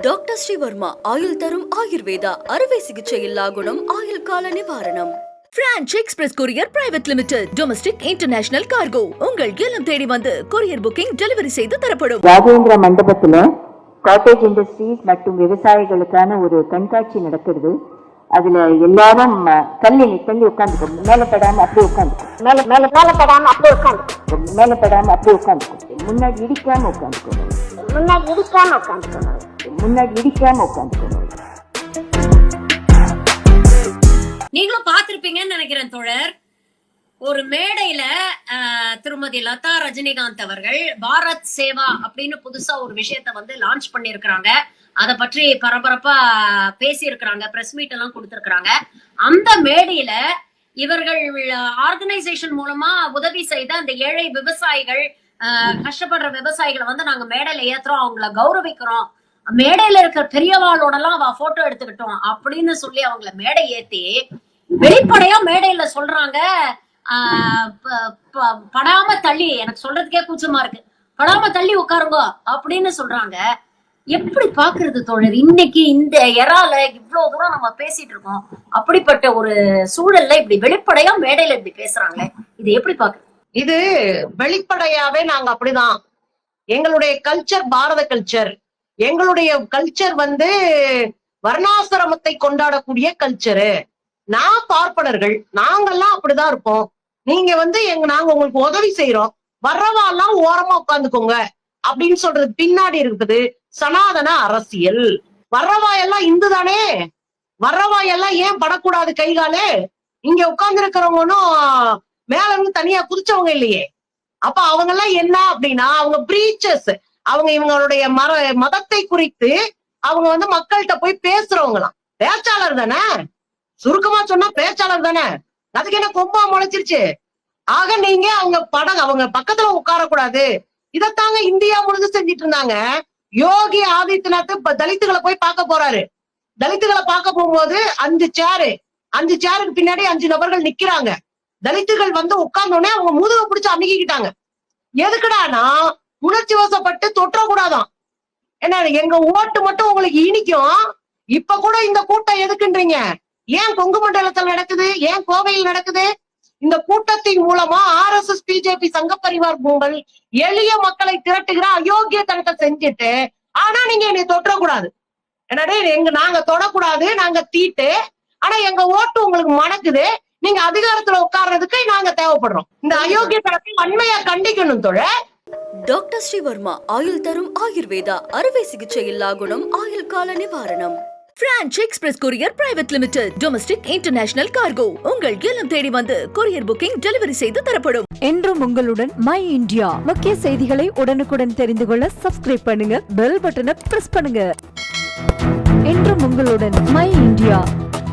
Doctor Sreevarma ஆயுள் தரும் ஆயுர்வேதா அறுவை சிகிச்சை இல்லா குணம் ஆயுள் கால நிவாரணம். Branch express courier private limited domestic international cargo உங்கள் இல்லம் தேடி வந்து கொரியர் புக்கிங் டெலிவரி செய்து தரப்படும். ராஜேந்திர மண்டபத்துல காட்டேஜ் இண்டஸ்ட்ரீஸ் மற்றும் விவசாயிகளுக்கான ஒரு கண்காட்சி நடக்கிறது. அதுல எல்லாரும் தள்ளி உட்காந்துக்கும், மேலப்படாம அப்படியே உட்காந்துக்கும், மேலப்படாம அப்படியே உட்காந்துக்கும், முன்னாடி இடிக்காம உட்காந்துக்கணும், முன்னாடி இடிக்காம உட்காந்துக்கணும். நீங்களும் பார்த்திருப்பீங்கன்னு நினைக்கிறேன் தோழர். ஒரு மேடையில திருமதி லதா ரஜினிகாந்த் அவர்கள் பாரத் சேவா அப்படின்னு புதுசா ஒரு விஷயத்த லான்ச் பண்ணிருக்கிறாங்க. அத பற்றி பரபரப்பா பேசி இருக்கிறாங்க, பிரஸ் மீட் எல்லாம் கொடுத்திருக்கிறாங்க. அந்த மேடையில இவர்கள் ஆர்கனைசேஷன் மூலமா உதவி செய்த அந்த ஏழை விவசாயிகள், கஷ்டப்படுற விவசாயிகளை நாங்க மேடையில ஏத்துறோம், அவங்கள கௌரவிக்கிறோம், மேடையில இருக்கிற பெரியவாளோட எல்லாம் போட்டோ எடுத்துக்கிட்டோம் அப்படின்னு சொல்லி அவங்கள மேடை ஏத்தி வெளிப்படையா மேடையில சொல்றாங்க. படாம தள்ளி, எனக்கு சொல்றதுக்கே கூச்சமா இருக்கு, படாம தள்ளி உட்காருங்க அப்படின்னு சொல்றாங்க. எப்படி பாக்குறது தோழர்? இன்னைக்கு இந்த எறால இவ்வளவு தூரம் நம்ம பேசிட்டு இருக்கோம், அப்படிப்பட்ட ஒரு சூழல்ல இப்படி வெளிப்படையா மேடையில இப்படி பேசுறாங்க, இது எப்படி பாக்குறது? இது வெளிப்படையாவே நாங்க அப்படிதான். எங்களுடைய கல்ச்சர் பாரத கல்ச்சர். எங்களுடைய கல்ச்சர் வர்ணாசிரமத்தை கொண்டாடக்கூடிய கல்ச்சரு. நான் பார்ப்பனர்கள், நாங்கெல்லாம் அப்படிதான் இருப்போம். நீங்க நாங்க உங்களுக்கு உதவி செய்யறோம், வர்றவாலாம் ஓரமா உட்காந்துக்கோங்க அப்படின்னு சொல்றது பின்னாடி இருக்குது சனாதன அரசியல். வர்றவாயெல்லாம் இந்து தானே, வர்றவாயெல்லாம் ஏன் படக்கூடாது கைகாலே? இங்க உட்கார்ந்து இருக்கிறவங்களும் மேல இருந்து தனியா குதிச்சவங்க இல்லையே. அப்ப அவங்க எல்லாம் என்ன அப்படின்னா, அவங்க பிரீச்சர்ஸ், அவங்க இவங்களுடைய மதத்தை குறித்து அவங்க மக்கள்கிட்ட போய் பேசுறவங்களாம். பேச்சாளர் தானே, சுருக்கமா சொன்னா பேச்சாளர் தானே. அதுக்கு என்ன கொம்பா முளைச்சிருச்சு? ஆக நீங்க அவங்க பக்கத்துல உட்காரக்கூடாது. இதத்தாங்க இந்தியா முழுது செஞ்சிட்டு இருந்தாங்க. யோகி ஆதித்யநாத் தலித்துகளை போய் பார்க்க போறாரு. தலித்துகளை பார்க்க போகும்போது 5 சேருக்கு பின்னாடி 5 நபர்கள் நிக்கிறாங்க. தலித்துகள் உட்கார்ந்தோடனே அவங்க முதுக பிடிச்சு அமுக்கிக்கிட்டாங்க. எதுக்குடானா உணர்ச்சி வசப்பட்டு தொற்றக்கூடாதான். என்ன, எங்க ஓட்டு மட்டும் உங்களுக்கு இனிக்கும். இப்ப கூட இந்த கூட்டம் எதுக்குன்றீங்க? ஏன் கொங்கு மண்டலத்தில் நடக்குது, ஏன் கோவையில் நடக்குது? இந்த கூட்டத்தின் மூலமா RSS பிஜேபி சங்க பரிவார் கும்பல் எளிய மக்களை திரட்டுகிற அயோக்கியத்தனத்தை செஞ்சுட்டு, ஆனா நீங்க என்னை தொற்றக்கூடாது, என்னடே நாங்க தொடக்கூடாது, நாங்க தீட்டு, ஆனா எங்க ஓட்டு உங்களுக்கு மணக்குது, நீங்க அதிகாரத்துல உட்கார்றதுக்கு நாங்க தேவைப்படுறோம். இந்த அயோக்கியத்தனத்தை வன்மையா கண்டிக்கணும் தோழர். டாக்டர் ஸ்ரீவர்மா ஆயுள் தரும் ஆயுர்வேதா அறுவை சிகிச்சை இல்லா குணம் ஆயுள் கால நிவாரணம். Branch express courier private limited domestic international cargo உங்கள் இல்லம் தேடி வந்து கொரியர் புக்கிங் டெலிவரி செய்து தரப்படும். என்றும் உங்களுடன் மை இந்தியா. முக்கிய செய்திகளை உடனுக்குடன் தெரிந்து கொள்ள சப்ஸ்கிரைப் பண்ணுங்க, பெல் பட்டனை பிரஸ் பண்ணுங்க. என்றும் உங்களுடன் மை இந்தியா.